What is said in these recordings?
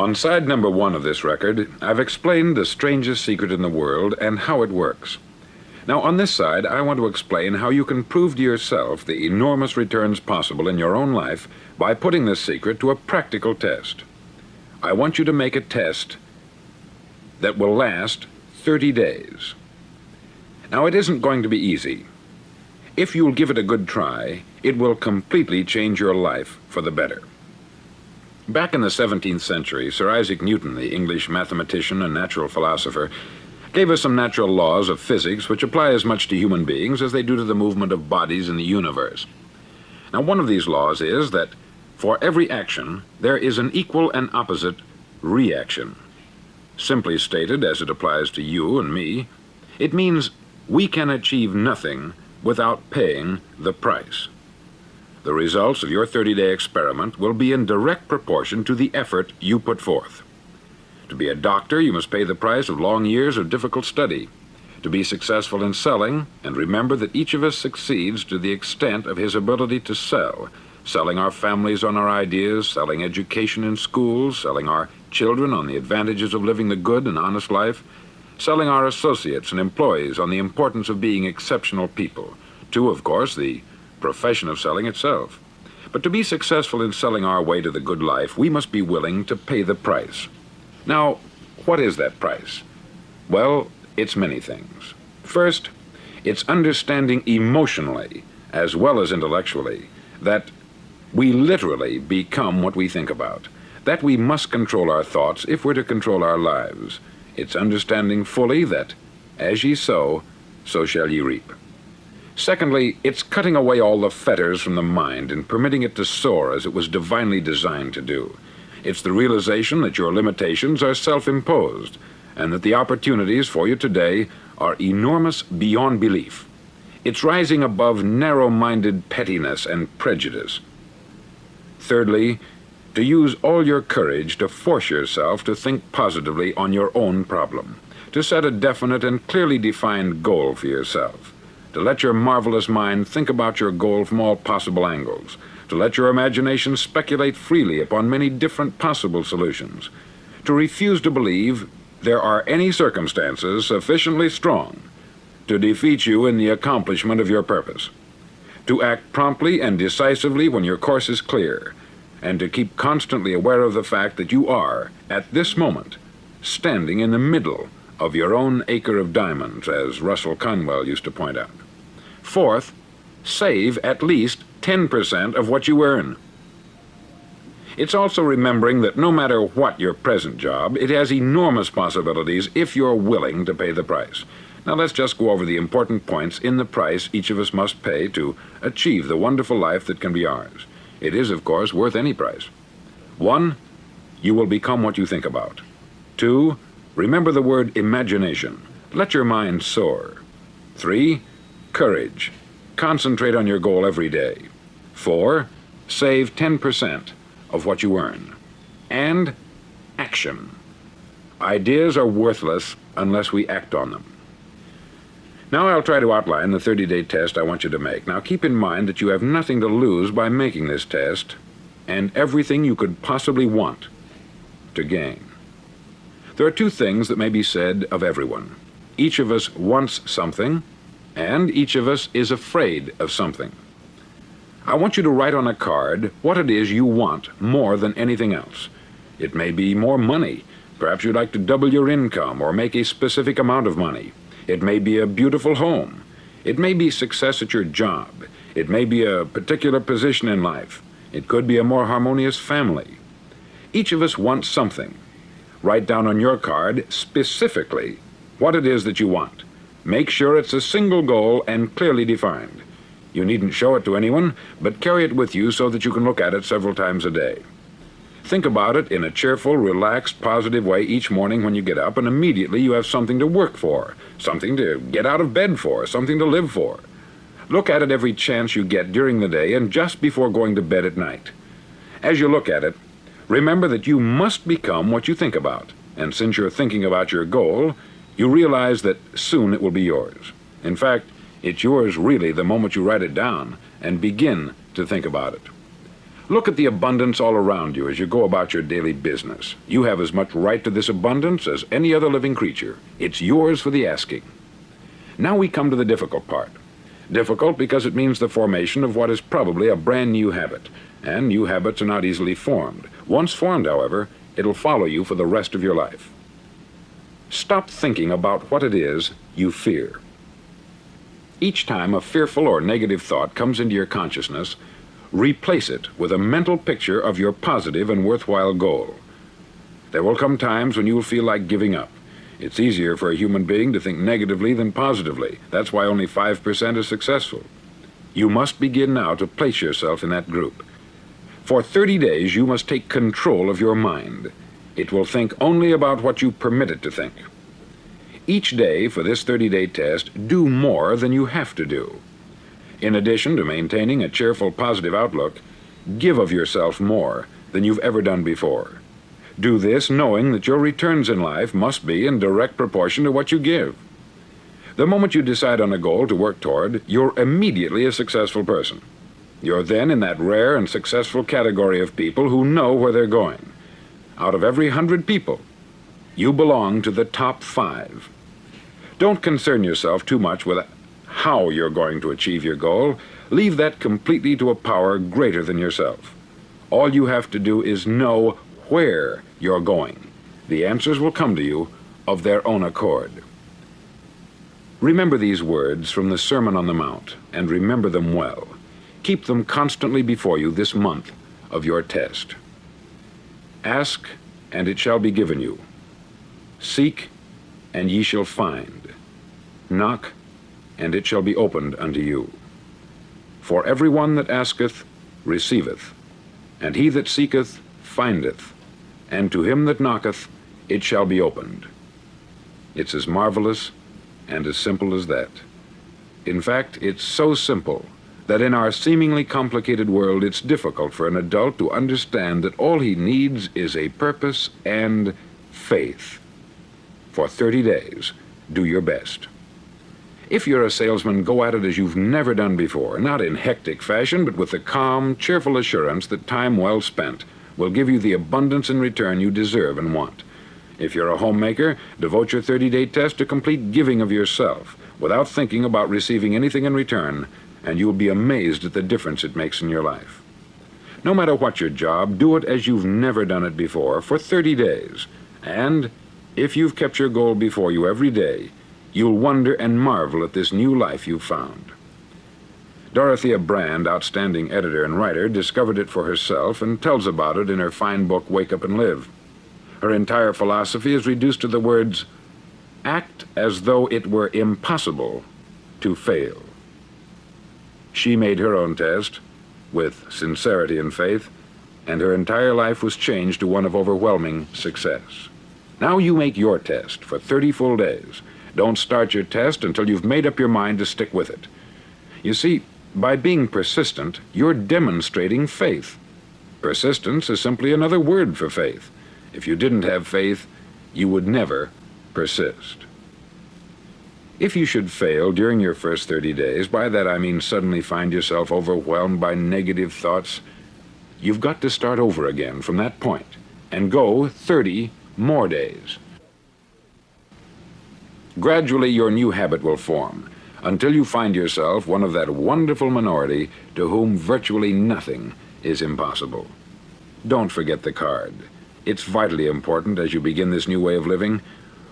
On side number 1 of this record, I've explained the strangest secret in the world and how it works. Now, on this side, I want to explain how you can prove to yourself the enormous returns possible in your own life by putting this secret to a practical test. I want you to make a test that will last 30 days. Now, it isn't going to be easy. If you'll give it a good try, it will completely change your life for the better. Back in the 17th century, Sir Isaac Newton, the English mathematician and natural philosopher, gave us some natural laws of physics which apply as much to human beings as they do to the movement of bodies in the universe. Now, one of these laws is that for every action, there is an equal and opposite reaction. Simply stated, as it applies to you and me, it means we can achieve nothing without paying the price. The results of your 30-day experiment will be in direct proportion to the effort you put forth. To be a doctor, you must pay the price of long years of difficult study. To be successful in selling, and remember that each of us succeeds to the extent of his ability to sell, selling our families on our ideas, selling education in schools, selling our children on the advantages of living the good and honest life, selling our associates and employees on the importance of being exceptional people, to, of course, the profession of selling itself. But to be successful in selling our way to the good life, we must be willing to pay the price. Now, what is that price? Well, it's many things. First, it's understanding emotionally, as well as intellectually, that we literally become what we think about, that we must control our thoughts if we're to control our lives. It's understanding fully that, as ye sow, so shall ye reap. Secondly, it's cutting away all the fetters from the mind and permitting it to soar as it was divinely designed to do. It's the realization that your limitations are self-imposed, and that the opportunities for you today are enormous beyond belief. It's rising above narrow-minded pettiness and prejudice. Thirdly, to use all your courage to force yourself to think positively on your own problem, to set a definite and clearly defined goal for yourself, to let your marvelous mind think about your goal from all possible angles, to let your imagination speculate freely upon many different possible solutions, to refuse to believe there are any circumstances sufficiently strong to defeat you in the accomplishment of your purpose, to act promptly and decisively when your course is clear, and to keep constantly aware of the fact that you are, at this moment, standing in the middle of your own acre of diamonds, as Russell Conwell used to point out. Fourth, save at least 10% of what you earn. It's also remembering that no matter what your present job, it has enormous possibilities if you're willing to pay the price. Now let's just go over the important points in the price each of us must pay to achieve the wonderful life that can be ours. It is, of course, worth any price. 1, you will become what you think about. 2, remember the word imagination. Let your mind soar. 3, courage. Concentrate on your goal every day. 4, save 10% of what you earn. And action. Ideas are worthless unless we act on them. Now I'll try to outline the 30-day test I want you to make. Now keep in mind that you have nothing to lose by making this test, and everything you could possibly want to gain. There are 2 things that may be said of everyone. Each of us wants something, and each of us is afraid of something. I want you to write on a card what it is you want more than anything else. It may be more money. Perhaps you'd like to double your income or make a specific amount of money. It may be a beautiful home. It may be success at your job. It may be a particular position in life. It could be a more harmonious family. Each of us wants something. Write down on your card specifically what it is that you want. Make sure it's a single goal and clearly defined. You needn't show it to anyone, but carry it with you so that you can look at it several times a day. Think about it in a cheerful, relaxed, positive way each morning when you get up, and immediately you have something to work for, something to get out of bed for, something to live for. Look at it every chance you get during the day and just before going to bed at night. As you look at it, remember that you must become what you think about, and since you're thinking about your goal, you realize that soon it will be yours. In fact, it's yours really the moment you write it down and begin to think about it. Look at the abundance all around you as you go about your daily business. You have as much right to this abundance as any other living creature. It's yours for the asking. Now we come to the difficult part. Difficult because it means the formation of what is probably a brand new habit, and new habits are not easily formed. Once formed, however, it'll follow you for the rest of your life. Stop thinking about what it is you fear. Each time a fearful or negative thought comes into your consciousness, replace it with a mental picture of your positive and worthwhile goal. There will come times when you will feel like giving up. It's easier for a human being to think negatively than positively. That's why only 5% are successful. You must begin now to place yourself in that group. For 30 days, you must take control of your mind. It will think only about what you permit it to think. Each day for this 30-day test, do more than you have to do. In addition to maintaining a cheerful, positive outlook, give of yourself more than you've ever done before. Do this knowing that your returns in life must be in direct proportion to what you give. The moment you decide on a goal to work toward, you're immediately a successful person. You're then in that rare and successful category of people who know where they're going. Out of every 100 people, you belong to the top 5. Don't concern yourself too much with how you're going to achieve your goal. Leave that completely to a power greater than yourself. All you have to do is know where you're going. The answers will come to you of their own accord. Remember these words from the Sermon on the Mount, and remember them well. Keep them constantly before you this month of your test. Ask, and it shall be given you. Seek, and ye shall find. Knock, and it shall be opened unto you. For every one that asketh receiveth, and he that seeketh findeth, and to him that knocketh it shall be opened. It's as marvelous and as simple as that. In fact, it's so simple that in our seemingly complicated world it's difficult for an adult to understand that all he needs is a purpose and faith. For 30 days, do your best. If you're a salesman, go at it as you've never done before, not in hectic fashion, but with the calm, cheerful assurance that time well spent will give you the abundance in return you deserve and want. If you're a homemaker, devote your 30-day test to complete giving of yourself without thinking about receiving anything in return, and you'll be amazed at the difference it makes in your life. No matter what your job, do it as you've never done it before for 30 days. And if you've kept your goal before you every day, you'll wonder and marvel at this new life you've found. Dorothea Brand, outstanding editor and writer, discovered it for herself and tells about it in her fine book, Wake Up and Live. Her entire philosophy is reduced to the words, act as though it were impossible to fail. She made her own test with sincerity and faith, and her entire life was changed to one of overwhelming success. Now you make your test for 30 full days. Don't start your test until you've made up your mind to stick with it. You see, by being persistent, you're demonstrating faith. Persistence is simply another word for faith. If you didn't have faith, you would never persist. If you should fail during your first 30 days, by that I mean suddenly find yourself overwhelmed by negative thoughts, you've got to start over again from that point and go 30 more days. Gradually, your new habit will form until you find yourself one of that wonderful minority to whom virtually nothing is impossible. Don't forget the card. It's vitally important as you begin this new way of living.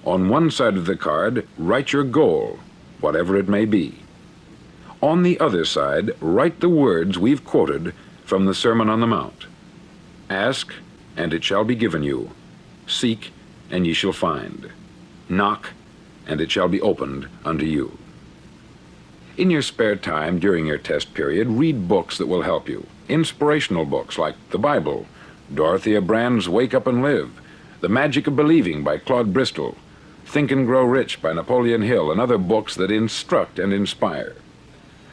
On one side of the card, write your goal, whatever it may be. On the other side, write the words we've quoted from the Sermon on the Mount. Ask, and it shall be given you. Seek, and ye shall find. Knock, and it shall be opened unto you. In your spare time during your test period, read books that will help you. Inspirational books like the Bible, Dorothea Brand's Wake Up and Live, The Magic of Believing by Claude Bristol, Think and Grow Rich by Napoleon Hill, and other books that instruct and inspire.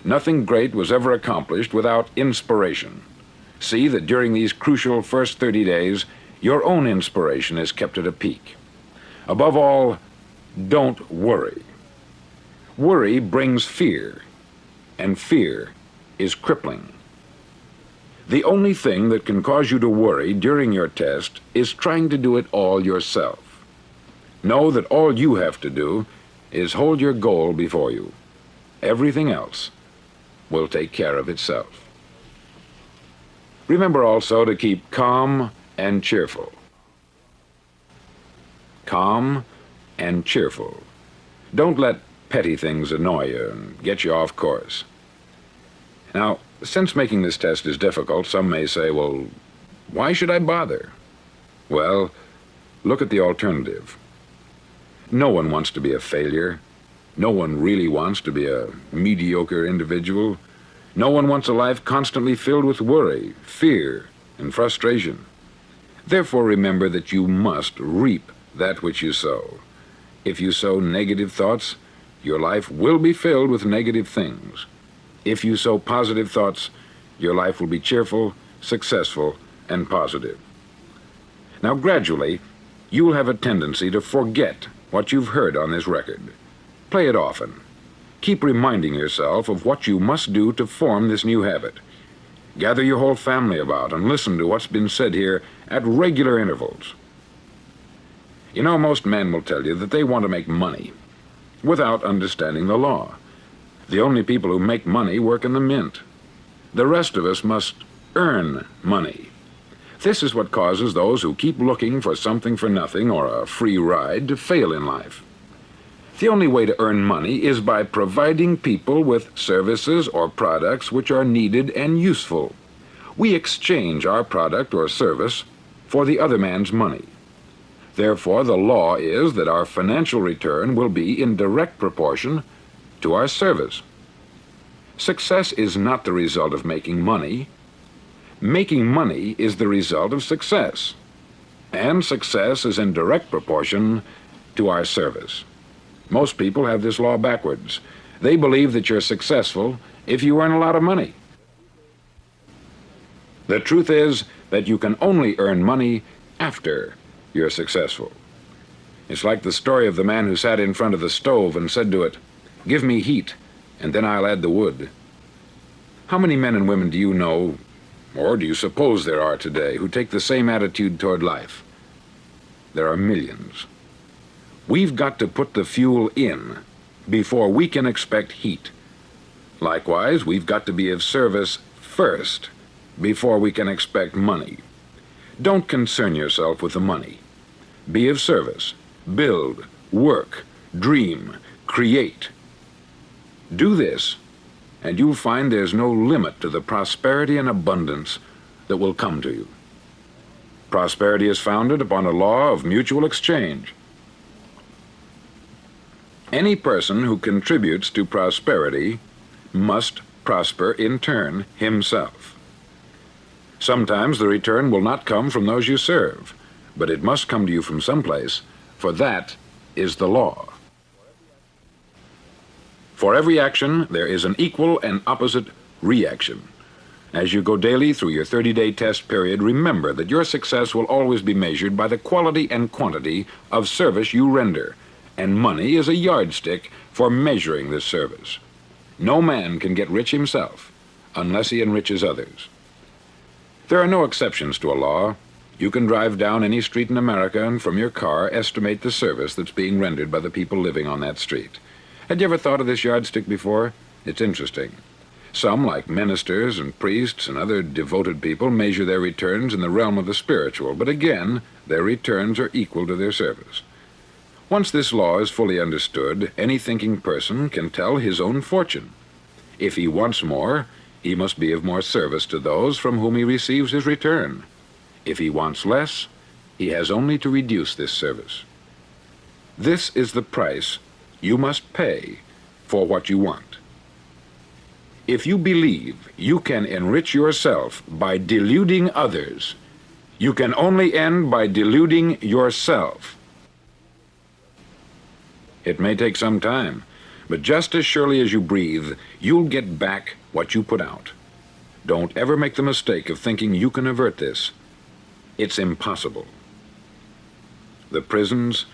Nothing great was ever accomplished without inspiration. See that during these crucial first 30 days, your own inspiration is kept at a peak. Above all, don't worry. Worry brings fear, and fear is crippling. The only thing that can cause you to worry during your test is trying to do it all yourself. Know that all you have to do is hold your goal before you. Everything else will take care of itself. Remember also to keep calm and cheerful. Calm and cheerful. Don't let petty things annoy you and get you off course. Now, since making this test is difficult, some may say, well, why should I bother? Well, look at the alternative. No one wants to be a failure. No one really wants to be a mediocre individual. No one wants a life constantly filled with worry, fear, and frustration. Therefore, remember that you must reap that which you sow. If you sow negative thoughts, your life will be filled with negative things. If you sow positive thoughts, your life will be cheerful, successful, and positive. Now, gradually, you will have a tendency to forget what you've heard on this record. Play it often. Keep reminding yourself of what you must do to form this new habit. Gather your whole family about and listen to what's been said here at regular intervals. You know, most men will tell you that they want to make money without understanding the law. The only people who make money work in the mint. The rest of us must earn money. This is what causes those who keep looking for something for nothing or a free ride to fail in life. The only way to earn money is by providing people with services or products which are needed and useful. We exchange our product or service for the other man's money. Therefore, the law is that our financial return will be in direct proportion to our service. Success is not the result of making money. Making money is the result of success. And success is in direct proportion to our service. Most people have this law backwards. They believe that you're successful if you earn a lot of money. The truth is that you can only earn money after you're successful. It's like the story of the man who sat in front of the stove and said to it, "Give me heat, and then I'll add the wood." How many men and women do you know, or do you suppose there are today, who take the same attitude toward life? There are millions. We've got to put the fuel in before we can expect heat. Likewise, we've got to be of service first before we can expect money. Don't concern yourself with the money. Be of service. Build, work, dream, create. Do this, and you'll find there's no limit to the prosperity and abundance that will come to you. Prosperity is founded upon a law of mutual exchange. Any person who contributes to prosperity must prosper in turn himself. Sometimes the return will not come from those you serve, but it must come to you from someplace, for that is the law. For every action, there is an equal and opposite reaction. As you go daily through your 30-day test period, remember that your success will always be measured by the quality and quantity of service you render, and money is a yardstick for measuring this service. No man can get rich himself unless he enriches others. There are no exceptions to a law. You can drive down any street in America and from your car estimate the service that's being rendered by the people living on that street. Had you ever thought of this yardstick before? It's interesting. Some, like ministers and priests and other devoted people, measure their returns in the realm of the spiritual, but again, their returns are equal to their service. Once this law is fully understood, any thinking person can tell his own fortune. If he wants more, he must be of more service to those from whom he receives his return. If he wants less, he has only to reduce this service. This is the price you must pay for what you want. If you believe you can enrich yourself by deluding others, you can only end by deluding yourself. It may take some time, but just as surely as you breathe, you'll get back what you put out. Don't ever make the mistake of thinking you can avert this. It's impossible. The prisons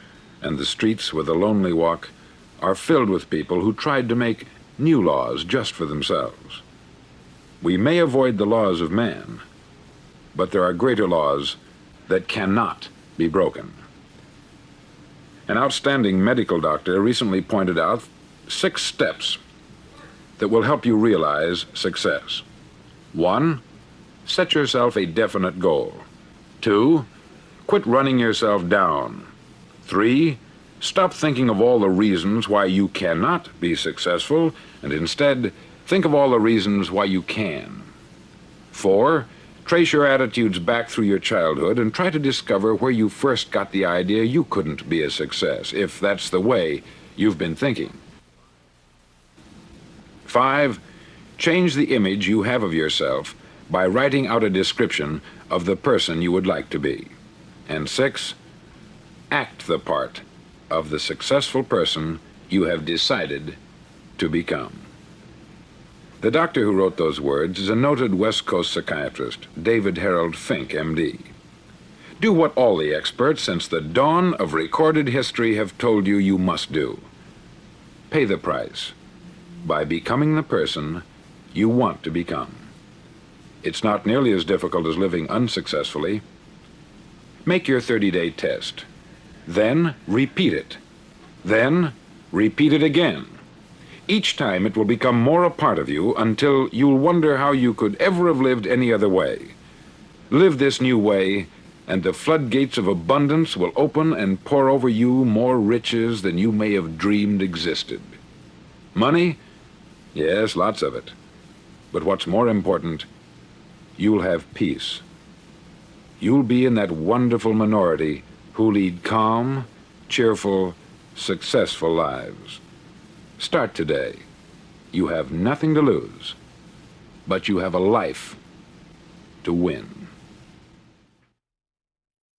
and the streets where the lonely walk are filled with people who tried to make new laws just for themselves. We may avoid the laws of man, but there are greater laws that cannot be broken. An outstanding medical doctor recently pointed out 6 steps that will help you realize success. 1. Set yourself a definite goal. 2. Quit running yourself down. 3. Stop thinking of all the reasons why you cannot be successful, and instead think of all the reasons why you can. 4. Trace your attitudes back through your childhood and try to discover where you first got the idea you couldn't be a success, if that's the way you've been thinking. 5. Change the image you have of yourself by writing out a description of the person you would like to be. And 6. Act the part of the successful person you have decided to become. The doctor who wrote those words is a noted West Coast psychiatrist, David Harold Fink, M.D. Do what all the experts since the dawn of recorded history have told you you must do. Pay the price by becoming the person you want to become. It's not nearly as difficult as living unsuccessfully. Make your 30-day test. Then repeat it. Then repeat it again. Each time it will become more a part of you until you'll wonder how you could ever have lived any other way. Live this new way, and the floodgates of abundance will open and pour over you more riches than you may have dreamed existed. Money? Yes, lots of it. But what's more important, you'll have peace. You'll be in that wonderful minority who lead calm, cheerful, successful lives. Start today. You have nothing to lose, but you have a life to win.